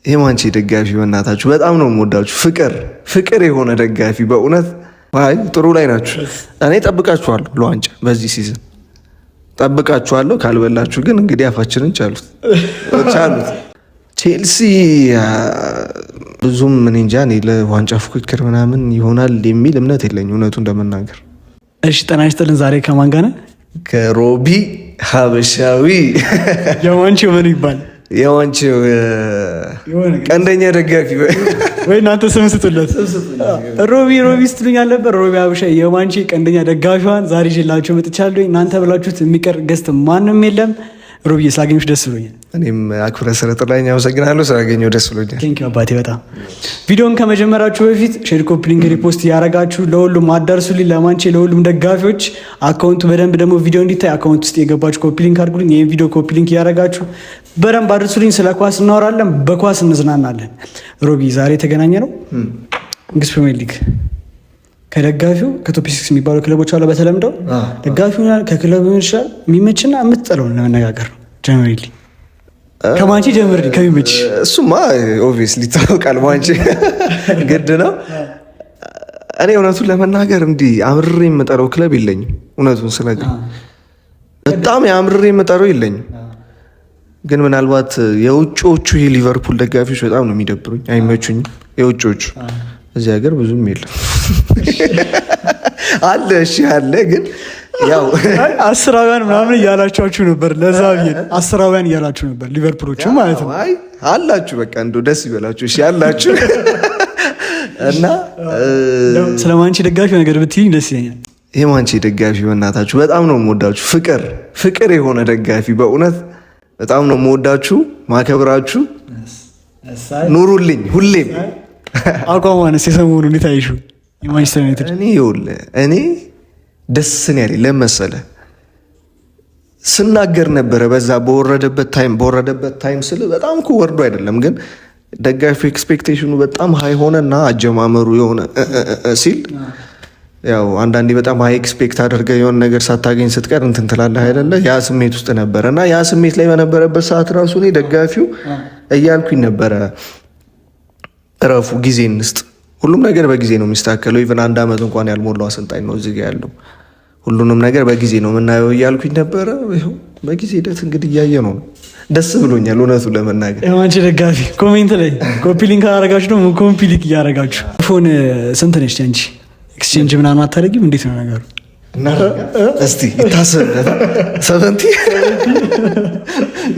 የማንቼ ደጋፊ በእናታችሁ በጣም ነው የምወዳችሁ። ፍቅር የሆነ ደጋፊ በእውነት ጥሩ ላይ ናችሁ። እኔ ጠብቃችኋለሁ ለዋንጫ በዚህ ሲዝን ጠብቃችኋለሁ። ካልበላችሁ ግን እንግዲህ አፋችንን ቻሉት። ቼልሲ ብዙም ምን እንጃ እኔ ለዋንጫ ፉክክር ምናምን ይሆናል የሚል እምነት የለኝ እውነቱን እንደመናገር። እሺ ጤና ይስጥልን። ዛሬ ከማን ጋር ነን? ከሮቢ ሀበሻዊ የዋንጫው ምን ይባል የዋንጫው ቀንደኛ ደጋፊ ወይ እናንተ ስም ስጡለት። ሮቢ ስትሉኝ ነበር። ሮቢ ሀበሻ የዋንጫው ቀንደኛ ደጋፊዋን ዛሬ ይዤላችሁ መጥቻለሁ። እናንተ ብላችሁት የሚቀር ገስት ማንም የለም። ሮቢ ስላገኘሁሽ ደስ ብሎኛል። እኔም አክብረ ስለጠራኝ አመሰግናለሁ። ስላገኘሁ ደስ ብሎኛል። ቴንክ ዩ አባቴ በጣም። ቪዲዮን ከመጀመራችሁ በፊት ሼር፣ ኮፒ ሊንክ፣ ሪፖስት ያደረጋችሁ ለሁሉም አዳርሱልኝ። ለማንቼ ለሁሉም ደጋፊዎች አካውንቱ በደንብ ደግሞ ቪዲዮ እንዲታይ አካውንት ውስጥ የገባችሁ ኮፒ ሊንክ አድርጉልኝ። ይሄን ቪዲዮ ኮፒ ሊንክ ያደረጋችሁ በደንብ አድርሱልኝ። ስለ ኳስ እናወራለን፣ በኳስ እንዝናናለን። ሮቢ ዛሬ የተገናኘ ነው እንግሊዝ ፕሪሚየር ሊግ ከደጋፊው ከቶፕ 6 የሚባሉ ክለቦች አሉ። በተለምደው ደጋፊው ከክለቡ ይሻል የሚመችና የምትጠለውን ለመነጋገር ነው። ጀመሪሊ ከማንቼ ጀመሪሊ ከሚመች እሱማ ኦብቪየስሊ ይታወቃል። ማንቼ ግድ ነው። እኔ እውነቱን ለመናገር እንዲህ አምርሬ የምጠራው ክለብ የለኝም። እውነቱን ስነግር በጣም የአምርሬ የምጠራው የለኝም። ግን ምናልባት የውጮቹ የሊቨርፑል ደጋፊዎች በጣም ነው የሚደብሩኝ፣ አይመቹኝም። የውጮቹ እዚህ ሀገር ብዙም የለም አለ። እሺ አለ፣ ግን ያው አስራውያን ምናምን እያላችሁ ነበር። ለዛ ብዬ አስራውያን እያላችሁ ነበር ሊቨርፑሎቹ ማለት ነው። አይ አላችሁ፣ በቃ እንደው ደስ ይበላችሁ። እሺ አላችሁ እና ስለ ማንቼ ደጋፊ ነገር ብትይኝ ደስ ይለኛል። የማንቼ ደጋፊ በእናታችሁ በጣም ነው የምወዳችሁ። ፍቅር የሆነ ደጋፊ በእውነት በጣም ነው የምወዳችሁ፣ ማከብራችሁ። ኑሩልኝ ሁሌም። አቋሟንስ የሰሞኑ እንዴት አይሹ? የማንቸስተር ዩናይትድ እኔ ደስ ነው ያለኝ። ለመሰለህ ስናገር ነበረ በዛ በወረደበት ታይም ስል በጣም እኮ ወርዶ አይደለም፣ ግን ደጋፊ ኤክስፔክቴሽኑ በጣም ሀይ ሆነና አጀማመሩ የሆነ ሲል ያው አንዳንዴ በጣም ሀይ ኤክስፔክት አድርገህ የሆነ ነገር ሳታገኝ ስትቀር እንትን ትላለህ አይደለ? ያ ስሜት ውስጥ ነበረ እና ያ ስሜት ላይ በነበረበት ሰዓት ራሱ እኔ ደጋፊው እያልኩኝ ነበረ እረፉ፣ ጊዜ እንስጥ። ሁሉም ነገር በጊዜ ነው የሚስተካከለው። ኢቨን 1 ዓመት እንኳን ያልሞላው አሰልጣኝ ነው እዚህ ያለው። ሁሉንም ነገር በጊዜ ነው የምናየው እያልኩኝ ነበረ። ይኸው በጊዜ ሂደት እንግዲህ እያየ ነው። ደስ ብሎኛል እውነቱን ለመናገር። የማንቼ ደጋፊ ኮሜንት ላይ ኮፒ ሊንክ አላረጋችሁ ደግሞ ኮፒ ሊንክ እያረጋችሁ። ፎን ስንት ነች አንቺ? ኤክስቼንጅ ምናምን አታደርጊም? እንዴት ነው ነገሩ? እስቲ ይታሰብበት። 70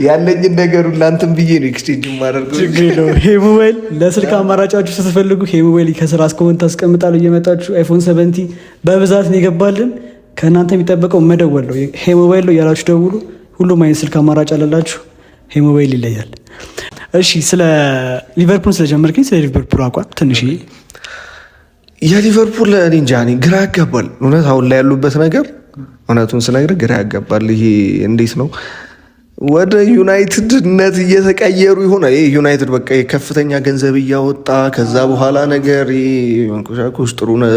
ያለኝን ነገር ላንተም ብዬ ነው ኤክስቼንጅ ማደርገው። ችግር የለውም። ሄይ ሞባይል ለስልክ አማራጫችሁ ስትፈልጉ ሄይ ሞባይል ከስራ እስከሆን ታስቀምጣሉ። እየመጣችሁ አይፎን 70 በብዛት ነው የገባልን። ከእናንተ የሚጠበቀው መደወል ነው። ሄይ ሞባይል ነው ያላችሁ ደውሉ። ሁሉም አይነት ስልክ አማራጭ አለላችሁ። ሄይ ሞባይል ይለያል። እሺ ስለ ሊቨርፑል ስለጀመርክኝ ስለ ሊቨርፑል አቋም ትንሽ የሊቨርፑል እኔ እንጃ ግራ ያጋባል። እውነት አሁን ላይ ያሉበት ነገር እውነቱን ስነግርህ ግራ ያጋባል። ይሄ እንዴት ነው ወደ ዩናይትድነት እየተቀየሩ ይሆን? ዩናይትድ በቃ ከፍተኛ ገንዘብ እያወጣ ከዛ በኋላ ነገር መንኮሻኮሽ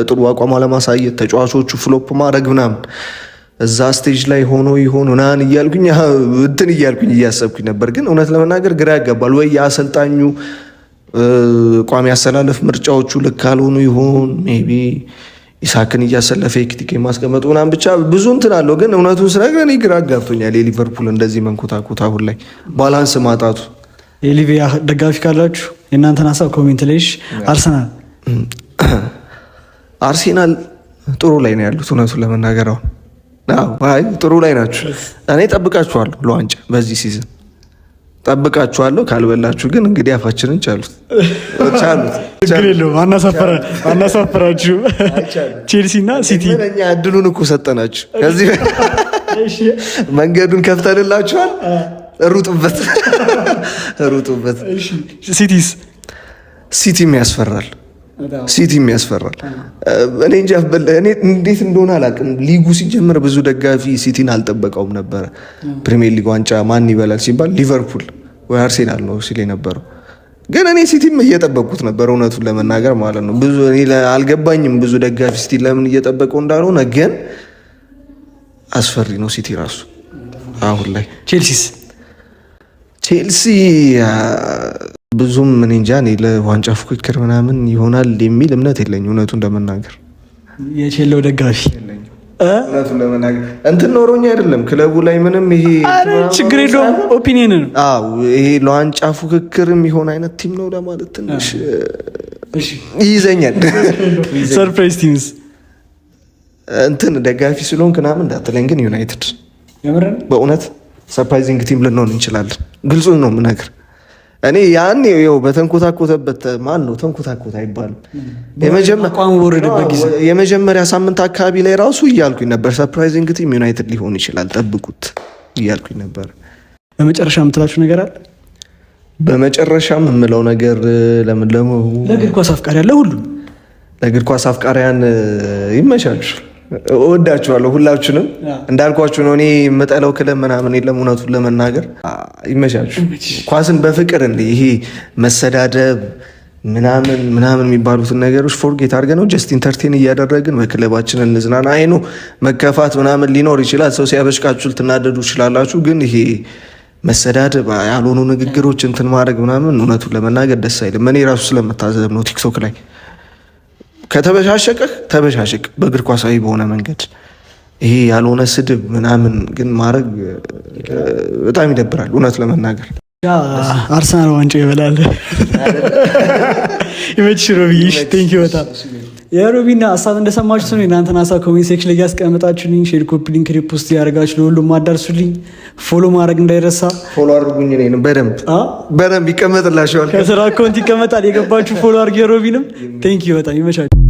ጥሩ አቋም አለማሳየት፣ ተጫዋቾቹ ፍሎፕ ማድረግ ምናምን እዛ ስቴጅ ላይ ሆኖ ይሆን ምናምን እያልኩኝ እያሰብኩኝ ነበር። ግን እውነት ለመናገር ግራ ያጋባል። ወይ የአሰልጣኙ ቋሚ ያሰላለፍ ምርጫዎቹ ልክ ካልሆኑ ይሆን? ሜቢ ኢሳክን እያሰለፈ ኤክቲክ ማስቀመጡ ምናምን ብቻ ብዙ እንትን አለው። ግን እውነቱን ስነግርህ እኔ ግራ አጋብቶኛል የሊቨርፑል እንደዚህ መንኮታኮት አሁን ላይ ባላንስ ማጣቱ። የሊቪያ ደጋፊ ካላችሁ የእናንተን ሀሳብ ኮሜንት ላይ። አርሴናል ጥሩ ላይ ነው ያሉት እውነቱን ለመናገር አሁን ጥሩ ላይ ናችሁ። እኔ ጠብቃችኋለሁ ለዋንጫ በዚህ ሲዝን ጠብቃችኋለሁ። ካልበላችሁ ግን እንግዲህ አፋችንን ቻሉት። ችግር የለውም። አናሳፍራችሁ። ቼልሲ እና ሲቲ እኛ እድሉን እኮ ሰጠናችሁ። ከዚህ መንገዱን ከፍተንላችኋል። ሩጡበት። ሲቲም ያስፈራል። እኔ እንጃ እንዴት እንደሆነ አላውቅም። ሊጉ ሲጀምር ብዙ ደጋፊ ሲቲን አልጠበቀውም ነበረ። ፕሪሚየር ሊግ ዋንጫ ማን ይበላል ሲባል ሊቨርፑል ወይ አርሴናል ነው ሲል የነበረው። ግን እኔ ሲቲም እየጠበቅኩት ነበር እውነቱን ለመናገር ማለት ነው። ብዙ እኔ አልገባኝም ብዙ ደጋፊ ሲቲ ለምን እየጠበቀው እንዳልሆነ። ግን አስፈሪ ነው ሲቲ ራሱ አሁን ላይ። ቼልሲ ብዙም ምን እንጃ እኔ ለዋንጫ ፉክክር ምናምን ይሆናል የሚል እምነት የለኝ። እውነቱን ለመናገር የቼለው ደጋፊ እውነቱን ለመናገር እንትን ኖሮኝ አይደለም ክለቡ ላይ ምንም ይሄ ችግር የለውም። ኦፒኒየን ነው። አዎ ይሄ ለዋንጫ ፉክክር የሚሆን አይነት ቲም ነው ለማለት ትንሽ ይይዘኛል። ሰርፕራይዝ ቲምስ እንትን ደጋፊ ስለሆንክ ምናምን እንዳትለኝ፣ ግን ዩናይትድ በእውነት ሰርፕራይዚንግ ቲም ልንሆን እንችላለን። ግልጹን ነው የምነግርህ። እኔ ያኔ ይኸው በተንኮታኮተበት ማን ነው ተንኮታኮት አይባልም። የመጀመሪያ ሳምንት አካባቢ ላይ ራሱ እያልኩኝ ነበር ሰርፕራይዚንግ ቲም ዩናይትድ ሊሆን ይችላል ጠብቁት እያልኩኝ ነበር። በመጨረሻ የምትላችሁ ነገር አለ? በመጨረሻ የምለው ነገር ለእግር ኳስ አፍቃሪ ያለ ሁሉ ለእግር ኳስ አፍቃሪያን ይመቻችሁ። እወዳችኋለሁ ሁላችሁንም። እንዳልኳችሁ ነው እኔ የምጠላው ክለብ ምናምን የለም። እውነቱን ለመናገር ይመቻችሁ። ኳስን በፍቅር ይሄ መሰዳደብ ምናምን የሚባሉትን ነገሮች ፎርጌት አድርገን ነው ጀስት ኢንተርቴን እያደረግን በክለባችን እንዝናና። አይ ነው መከፋት ምናምን ሊኖር ይችላል። ሰው ሲያበሽቃችሁ ልትናደዱ ይችላላችሁ። ግን ይሄ መሰዳደብ፣ ያልሆኑ ንግግሮች እንትን ማድረግ ምናምን እውነቱን ለመናገር ደስ አይልም። እኔ ራሱ ስለምታዘብ ነው ቲክቶክ ላይ ከተበሻሸቀህ ተበሻሸቅ በእግር ኳሳዊ በሆነ መንገድ። ይሄ ያልሆነ ስድብ ምናምን ግን ማድረግ በጣም ይደብራል እውነት ለመናገር። አርሰናል ዋንጫ ይበላል። ይመችሽ ሮቢዬ። ቴንኪው በጣም የሮቢና ሀሳብ እንደሰማችሁት ነው። እናንተን ሀሳብ ኮሜንት ሴክሽን ላይ ያስቀምጣችሁልኝ፣ ሼር፣ ኮፒ ሊንክ፣ ሪፖስት ያደርጋችሁ ለሁሉም አዳርሱልኝ። ፎሎ ማድረግ እንዳይረሳ። ፎሎ አድርጉኝ። እኔንም በደንብ ይቀመጥላችኋል። ከስራ አካውንት ይቀመጣል። የገባችሁ ፎሎ አድርጉ። የሮቢንም ቴንኪው በጣም ይመቻችሁ።